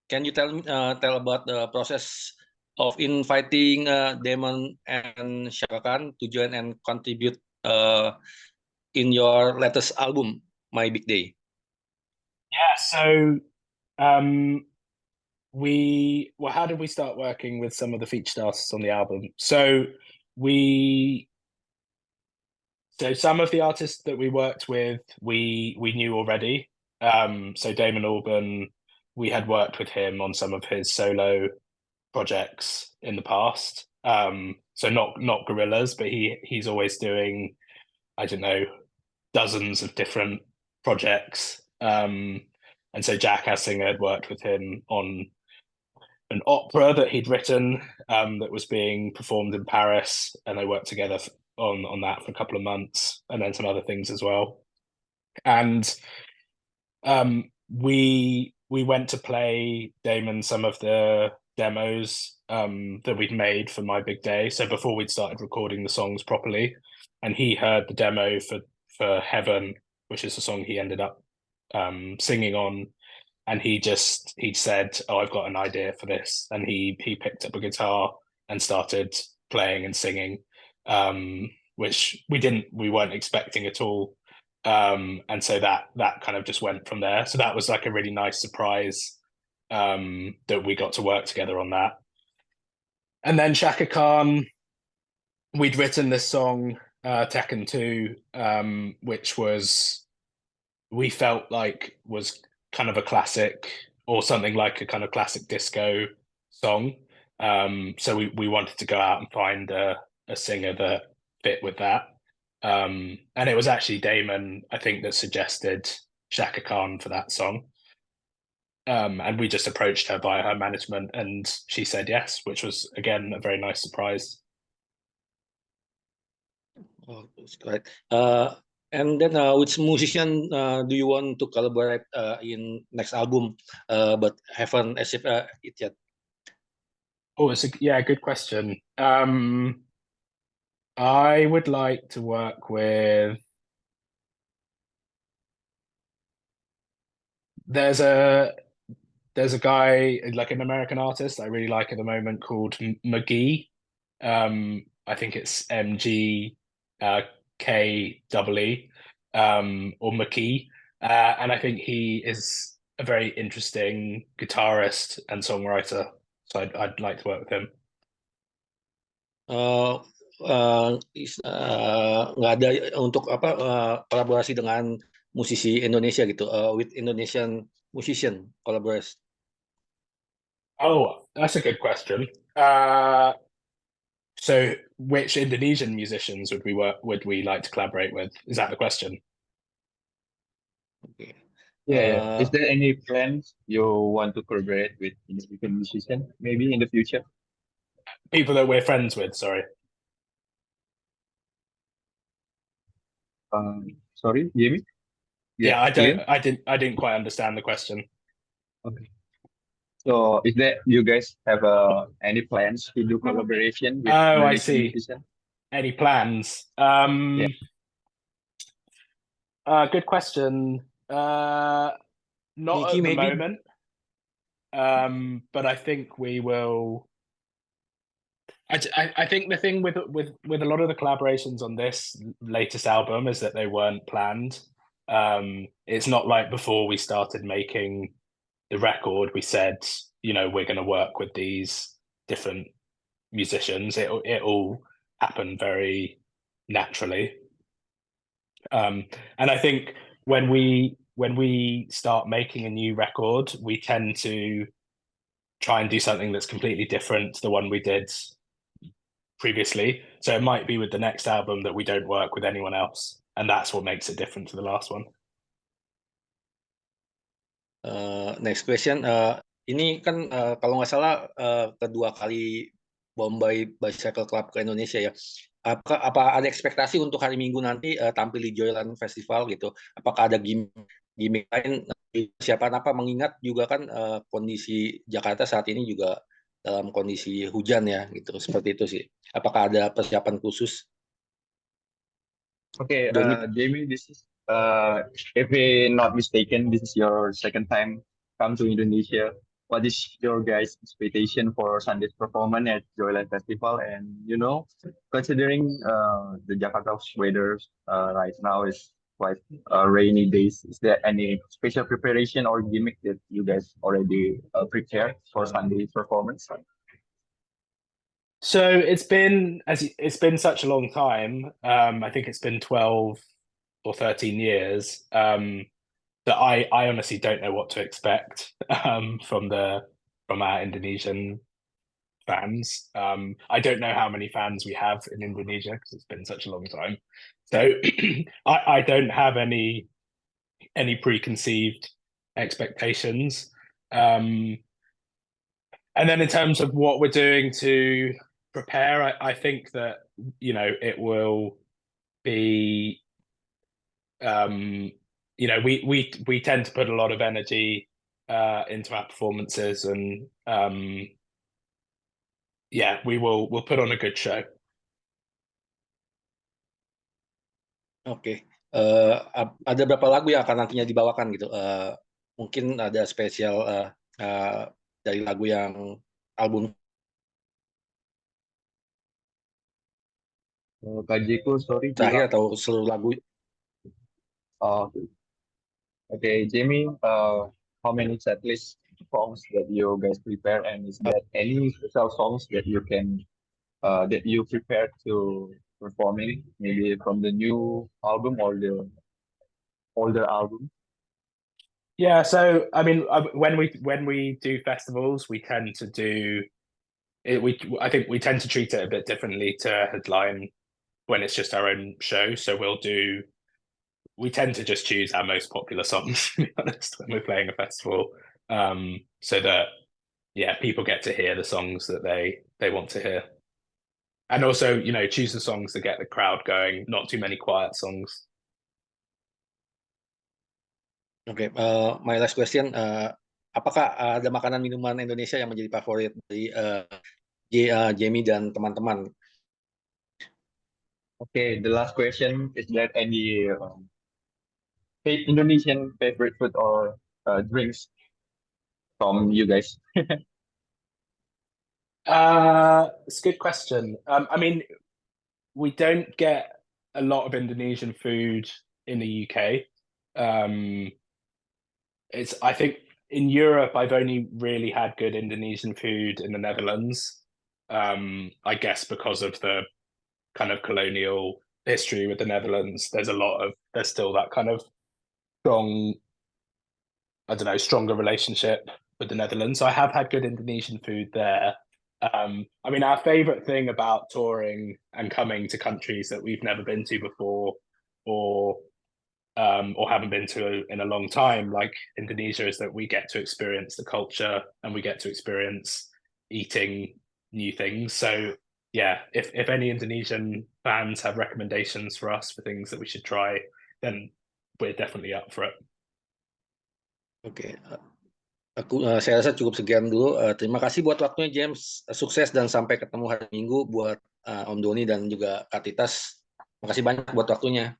can you tell about the process of inviting Damon and Shaka Khan to join and contribute in your latest album, My Big Day? Yeah, so how did we start working with some of the featured artists on the album? So some of the artists that we worked with, we knew already. So Damon Albarn, we had worked with him on some of his solo projects in the past. So not Gorillas, but he's always doing, I don't know, dozens of different projects. And so Jack Hassinger had worked with him on an opera that he'd written that was being performed in Paris, and they worked together on that for a couple of months, and then some other things as well. And we went to play Damon some of the demos that we'd made for My Big Day. So before we'd started recording the songs properly, and he heard the demo for Heaven, which is the song he ended up singing on, and he said, "Oh, I've got an idea for this," and he picked up a guitar and started playing and singing, which we weren't expecting at all. And so that kind of just went from there. So that was like a really nice surprise that we got to work together on that. And then Shaka Khan, we'd written this song, Tekken 2, which we felt like was kind of a classic, or something like a kind of classic disco song. So we wanted to go out and find a singer that fit with that. And it was actually Damon, I think, that suggested Shaka Khan for that song. And we just approached her via her management, and she said yes, which was, again, a very nice surprise. Oh, that's great. And then, which musician do you want to collaborate in next album, but haven't achieved it yet? Oh, it's a good question. I would like to work with. There's a guy, like an American artist I really like at the moment, called McGee. I think it's MG KEE, or McKee. And I think he is a very interesting guitarist and songwriter. So I'd like to work with him. Nggak ada untuk apa kolaborasi dengan musisi Indonesia gitu, with Indonesian musician collaborate. Oh, that's a good question. So which Indonesian musicians would we like to collaborate with? Is that the question? Okay. Yeah. Is there any plans you want to collaborate with Indonesian musician maybe in the future? People that we're friends with, sorry. Sorry, Jamie? Yeah, I didn't quite understand the question. Okay. So is that you guys have any plans to do collaboration with I see. musician? Any plans? Yeah. Good question. Not Nikki, at the maybe? moment. But I think we will. I think the thing with a lot of the collaborations on this latest album is that they weren't planned. It's not like before we started making the record, we said, we're going to work with these different musicians. It all happened very naturally. And I think when we start making a new record, we tend to try and do something that's completely different to the one we did previously. So it might be with the next album that we don't work with anyone else, and that's what makes it different to the last one. Next question. Ini kan kalau nggak salah kedua kali Bombay Bicycle Club ke Indonesia ya. Apa ada ekspektasi untuk hari Minggu nanti tampil di Joyland Festival gitu? Apakah ada gimmick lain, persiapan apa? Mengingat juga kan kondisi Jakarta saat ini juga dalam kondisi hujan ya gitu. Seperti itu sih. Apakah ada persiapan khusus? Okay, Jamie, this is if we not mistaken, this is your second time come to Indonesia. what is your guys' expectation for Sunday's performance at Joyland Festival? And considering the Jakarta's weather right now is quite rainy days, is there any special preparation or gimmick that you guys already prepared for Sunday's performance? So it's been such a long time. I think it's been 12 or 13 years. That I honestly don't know what to expect from our Indonesian fans. I don't know how many fans we have in Indonesia because it's been such a long time. So I don't have any preconceived expectations. And then in terms of what we're doing to prepare, I think that it will be we tend to put a lot of energy into our performances, and we'll put on a good show. Oke. Ada berapa lagu yang akan nantinya dibawakan gitu? Mungkin ada spesial dari lagu yang album. Kak Jeko, sorry. Terakhir atau seluruh lagu? Okay, Jamie, how many setlist songs that you guys prepare, and is there any special songs that you prepare to performing, maybe from the new album or the older album? Yeah, so I mean, when we do festivals, we tend to do it. I think we tend to treat it a bit differently to headline when it's just our own show. So we tend to just choose our most popular songs, to be honest, when we're playing a festival, so that people get to hear the songs that they want to hear, and also choose the songs that get the crowd going. Not too many quiet songs. Oke, my last question, apakah ada makanan minuman Indonesia yang menjadi favorit dari Jamie dan teman-teman? Okay, the last question, is there any Indonesian favorite food or drinks from you guys? It's a good question. I mean, we don't get a lot of Indonesian food in the UK. I think in Europe, I've only really had good Indonesian food in the Netherlands. I guess because of the kind of colonial history with the Netherlands, there's still that kind of strong, stronger relationship with the Netherlands. So I have had good Indonesian food there. I mean, our favorite thing about touring and coming to countries that we've never been to before, or haven't been to in a long time, like Indonesia, is that we get to experience the culture and we get to experience eating new things. So yeah, if any Indonesian fans have recommendations for us for things that we should try, then we're definitely up for it. Oke, saya rasa cukup sekian dulu. Terima kasih buat waktunya, James. Sukses dan sampai ketemu hari Minggu buat Om Doni dan juga Kak Titas. Terima kasih banyak buat waktunya.